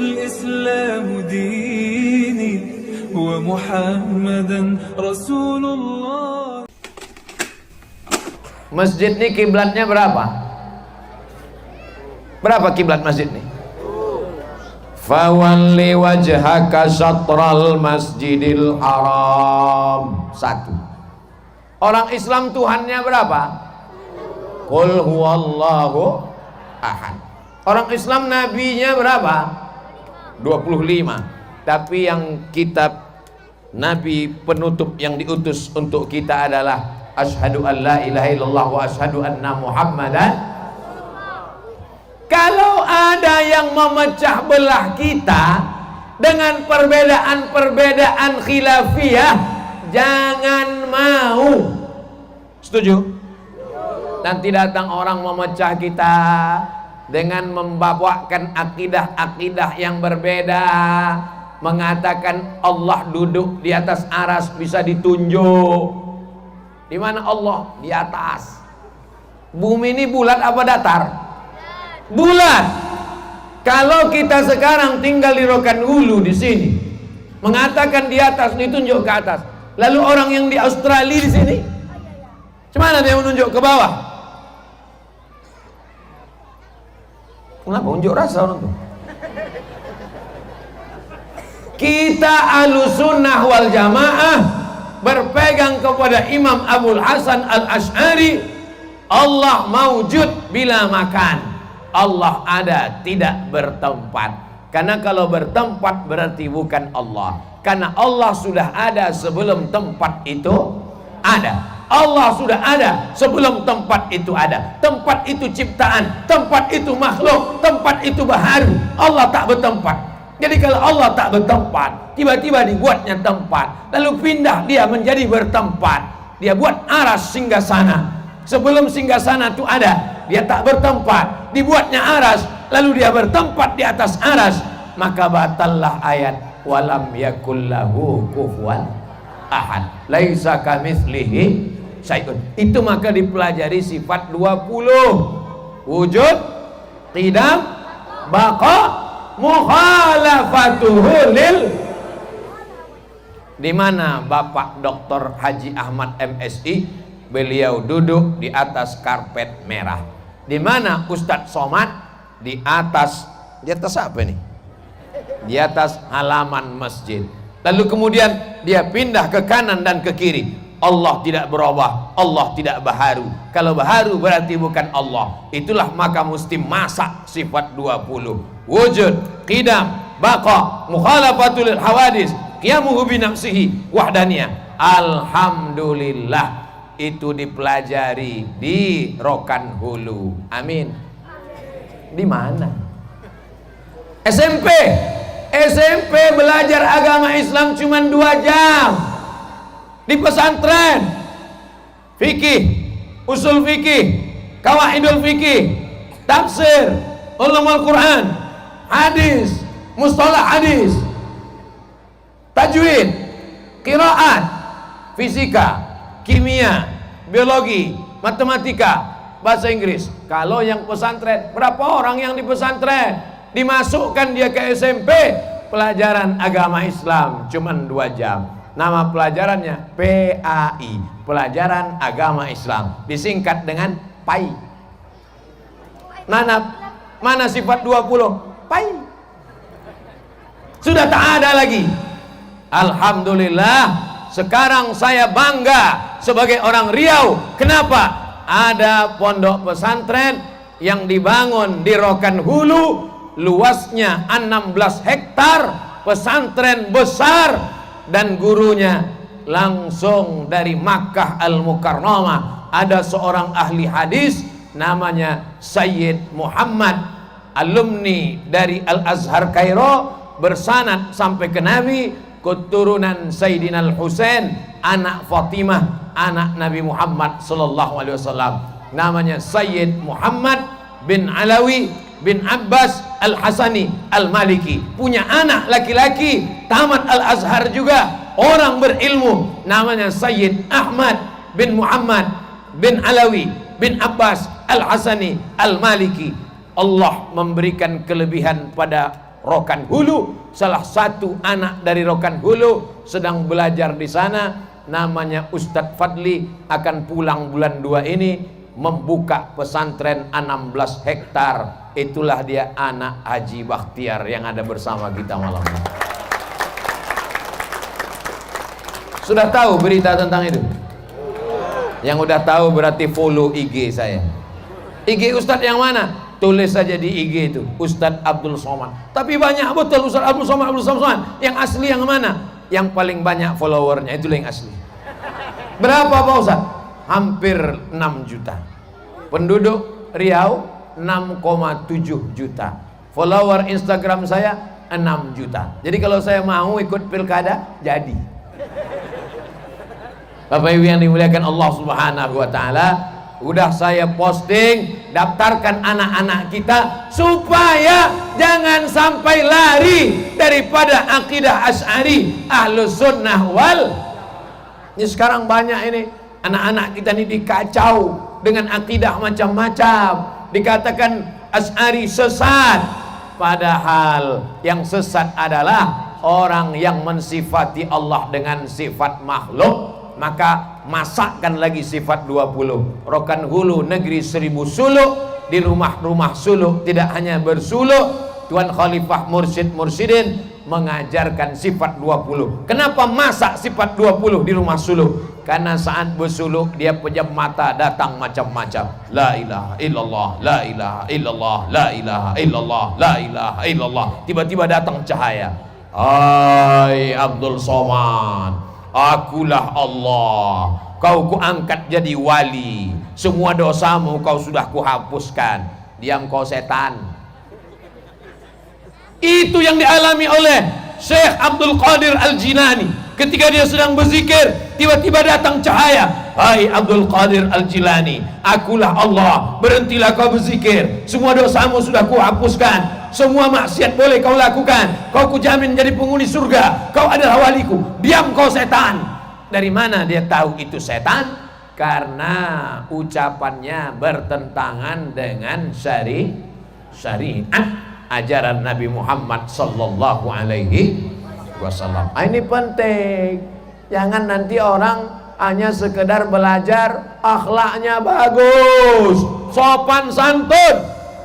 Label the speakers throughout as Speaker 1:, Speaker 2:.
Speaker 1: الإسلام ديني ومحمدا رسول الله.
Speaker 2: Masjid ini kiblatnya berapa? Berapa kiblat masjid ini? Fawalli wajhaka syatral masjidil haram. Satu. Orang Islam Tuhannya berapa? Qul huwallahu ahad. Orang Islam nabinya berapa? 25. Tapi yang kitab nabi penutup yang diutus untuk kita adalah asyhadu an la ilaha illallah wa asyhadu anna muhammadan. Kalau ada yang memecah belah kita dengan perbedaan-perbedaan khilafiyah, jangan mau. Setuju? Nanti datang orang memecah kita dengan membawakan akidah-akidah yang berbeda, mengatakan Allah duduk di atas aras bisa ditunjuk. Di mana Allah? Di atas. Bumi ini bulat apa datar? Bulat. Kalau kita sekarang tinggal di Rokan Hulu di sini, mengatakan di atas, ditunjuk ke atas. Lalu orang yang di Australia di sini, gimana dia menunjuk ke bawah? Kenapa unjuk rasa orang tuh? Kita Ahlussunnah wal Jamaah berpegang kepada Imam Abul Hasan Al-Asy'ari. Allah maujud bila makan. Allah ada, tidak bertempat. Karena kalau bertempat berarti bukan Allah. Karena Allah sudah ada sebelum tempat itu ada. Allah sudah ada sebelum tempat itu ada. Tempat itu ciptaan, tempat itu makhluk, tempat itu baharu. Allah tak bertempat. Jadi kalau Allah tak bertempat, tiba-tiba dibuatnya tempat, lalu pindah dia menjadi bertempat. Dia buat aras singgasana. Sebelum singgasana itu ada, dia tak bertempat, dibuatnya aras, lalu dia bertempat di atas aras, maka batallah ayat walam yakullahu kufuwan ahad, laisa kamitslihi syai'un. Itu maka dipelajari sifat 20, wujud, qidam, baqa, mukhalafatuhu lil. Di mana Bapak Dr. Haji Ahmad MSI, beliau duduk di atas karpet merah. Di mana Ustadz Somad di atas apa ini? Di atas halaman masjid. Lalu kemudian dia pindah ke kanan dan ke kiri. Allah tidak berubah, Allah tidak baharu. Kalau baharu berarti bukan Allah. Itulah maka mesti masak sifat 20. Wujud, qidam, baqa, mukhalafatul hawadis, qiyamuhu bi nafsihi, wahdaniyah. Alhamdulillah. Itu dipelajari di Rokan Hulu. Amin. Di mana? SMP. SMP belajar agama Islam cuma 2 jam. Di pesantren. Fikih, usul fikih, qawaidul fikih, tafsir, ulumul Quran, hadis, mustalah hadis, tajwid, qiraat, fisika, kimia, biologi, matematika, bahasa Inggris. Kalau yang pesantren, berapa orang yang di pesantren? Dimasukkan dia ke SMP, pelajaran agama Islam cuman 2 jam. Nama pelajarannya PAI, pelajaran agama Islam, disingkat dengan PAI. Mana sifat 20? PAI. Sudah tak ada lagi. Alhamdulillah, sekarang saya bangga sebagai orang Riau. Kenapa? Ada pondok pesantren yang dibangun di Rokan Hulu, luasnya 16 hektar, pesantren besar, dan gurunya langsung dari Makkah Al-Mukarramah. Ada seorang ahli hadis namanya Sayyid Muhammad, alumni dari Al-Azhar Kairo, bersanad sampai ke Nabi, keturunan Sayyidina Al-Husain, anak Fatimah, anak Nabi Muhammad sallallahu alaihi wasallam. Namanya Sayyid Muhammad bin Alawi bin Abbas Al-Hasani Al-Maliki. Punya anak laki-laki tamat Al-Azhar juga, orang berilmu, namanya Sayyid Ahmad bin Muhammad bin Alawi bin Abbas Al-Hasani Al-Maliki. Allah memberikan kelebihan pada Rokan Hulu. Salah satu anak dari Rokan Hulu sedang belajar di sana, namanya Ustadz Fadli, akan pulang bulan 2 ini membuka pesantren 16 hektar. Itulah dia anak Haji Bakhtiar yang ada bersama kita malam ini. Sudah tahu berita tentang itu? Yang udah tahu berarti follow IG saya. IG Ustadz yang mana? Tulis saja di IG itu, Ustadz Abdul Somad. Tapi banyak betul Ustadz Abdul Somad, Abdul Somad. Yang asli yang mana? Yang paling banyak followernya, itu yang asli. Berapa Pak Ustadz? Hampir 6 juta. Penduduk Riau 6,7 juta. Follower Instagram saya 6 juta. Jadi kalau saya mau ikut pilkada, jadi. Bapak Ibu yang dimuliakan Allah Subhanahu wa taala, udah saya posting, daftarkan anak-anak kita supaya jangan sampai lari daripada akidah Asy'ari Ahlus Sunnah wal. Ini sekarang banyak ini anak-anak kita ini dikacau dengan akidah macam-macam, dikatakan Asy'ari sesat, padahal yang sesat adalah orang yang mensifati Allah dengan sifat makhluk. Maka masakkan lagi sifat 20. Rokan Hulu negeri 1000 suluk, di rumah-rumah suluk tidak hanya bersuluk, Tuan Khalifah Mursyid Mursyidin mengajarkan sifat 20. Kenapa masak sifat 20 di rumah suluk? Karena saat bersuluk dia pejam mata, datang macam-macam. La ilaha illallah, la ilaha illallah, la ilaha illallah, la ilaha illallah. Tiba-tiba datang cahaya. Hai Abdul Somad, akulah Allah, kau kuangkat jadi wali, semua dosamu kau sudah kuhapuskan. Diam kau setan. Itu yang dialami oleh Syekh Abdul Qadir Al-Jilani ketika dia sedang berzikir, tiba-tiba datang cahaya. Hai Abdul Qadir Al-Jilani, akulah Allah, berhentilah kau berzikir, semua dosamu sudah kuhapuskan, semua maksiat boleh kau lakukan, kau kujamin jadi penghuni surga, kau adalah waliku. Diam kau setan. Dari mana dia tahu itu setan? Karena ucapannya bertentangan dengan syariat ajaran Nabi Muhammad sallallahu alaihi wasallam. Ini penting. Jangan nanti orang hanya sekedar belajar akhlaknya bagus, sopan santun,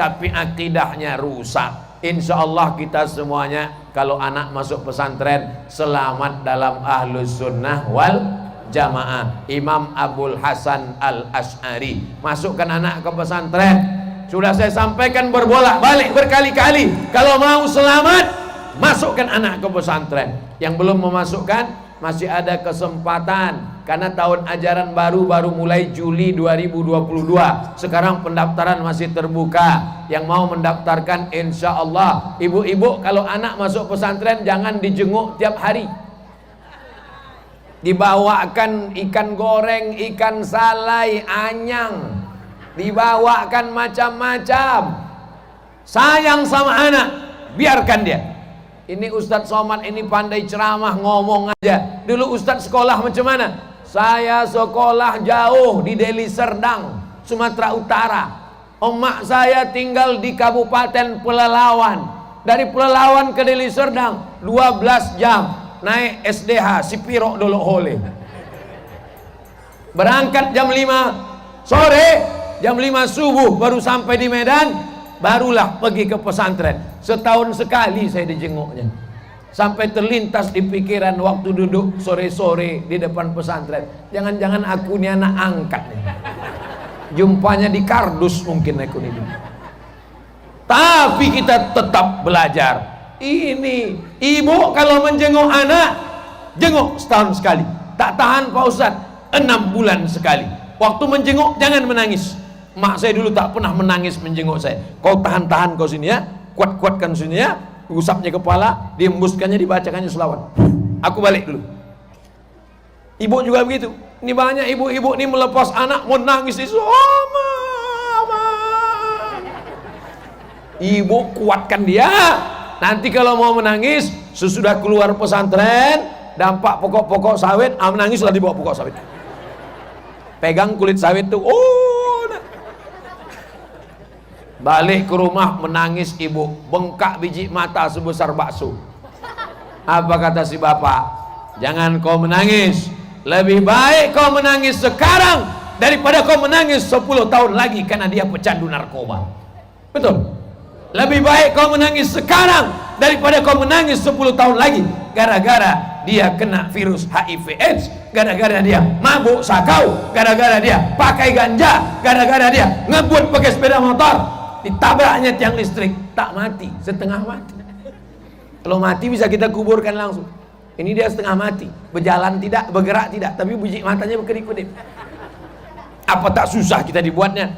Speaker 2: tapi akidahnya rusak. Insya Allah kita semuanya kalau anak masuk pesantren selamat dalam Ahlus Sunnah wal Jamaah. Imam Abul Hasan Al-Asy'ari masukkan anak ke pesantren. Sudah saya sampaikan berbolak-balik berkali-kali, kalau mau selamat masukkan anak ke pesantren. Yang belum memasukkan masih ada kesempatan, karena tahun ajaran baru mulai Juli 2022. Sekarang pendaftaran masih terbuka. Yang mau mendaftarkan insya Allah, ibu-ibu kalau anak masuk pesantren jangan dijenguk tiap hari. Dibawakan ikan goreng, ikan salai, anyang, dibawakan macam-macam. Sayang sama anak, biarkan dia. Ini Ustadz Somad ini pandai ceramah, ngomong aja. Dulu Ustadz sekolah macam mana? Saya sekolah jauh di Deli Serdang, Sumatera Utara. Emak saya tinggal di Kabupaten Pelalawan. Dari Pelalawan ke Deli Serdang 12 jam. Naik SDH Sipiro Dolok Hole. Berangkat jam 5 sore, jam 5 subuh baru sampai di Medan. Barulah pergi ke pesantren. Setahun sekali saya dijenguknya. Sampai terlintas di pikiran waktu duduk sore-sore di depan pesantren, jangan-jangan aku ini anak angkat nih. Jumpanya di kardus mungkin aku ini. Tapi kita tetap belajar. Ini ibu kalau menjenguk anak, jenguk setahun sekali. Tak tahan Pak Ustadz, 6 bulan sekali. Waktu menjenguk jangan menangis. Mak saya dulu tak pernah menangis menjenguk saya. Kau tahan-tahan kau sini ya, kuat-kuatkan sini ya, usapnya kepala, diembuskannya, dibacakannya selawat. Aku balik dulu. Ibu juga begitu. Ini banyak ibu-ibu ini melepas anak mau nangis di mama. Ibu kuatkan dia. Nanti kalau mau menangis sesudah keluar pesantren, dampak pokok-pokok sawit, menangislah di bawah pokok sawit. Pegang kulit sawit tuh, Balik ke rumah menangis ibu, bengkak biji mata sebesar bakso. Apa kata si bapak? Jangan kau menangis, lebih baik kau menangis sekarang daripada kau menangis 10 tahun lagi karena dia pecandu narkoba. Betul? Lebih baik kau menangis sekarang daripada kau menangis 10 tahun lagi gara-gara dia kena virus HIV AIDS, gara-gara dia mabuk sakau, gara-gara dia pakai ganja, gara-gara dia ngebut pakai sepeda motor, ditabraknya tiang listrik, tak mati, setengah mati. Kalau mati bisa kita kuburkan langsung. Ini dia setengah mati, berjalan tidak, bergerak tidak, tapi biji matanya berkedip-kedip. Apa tak susah kita dibuatnya?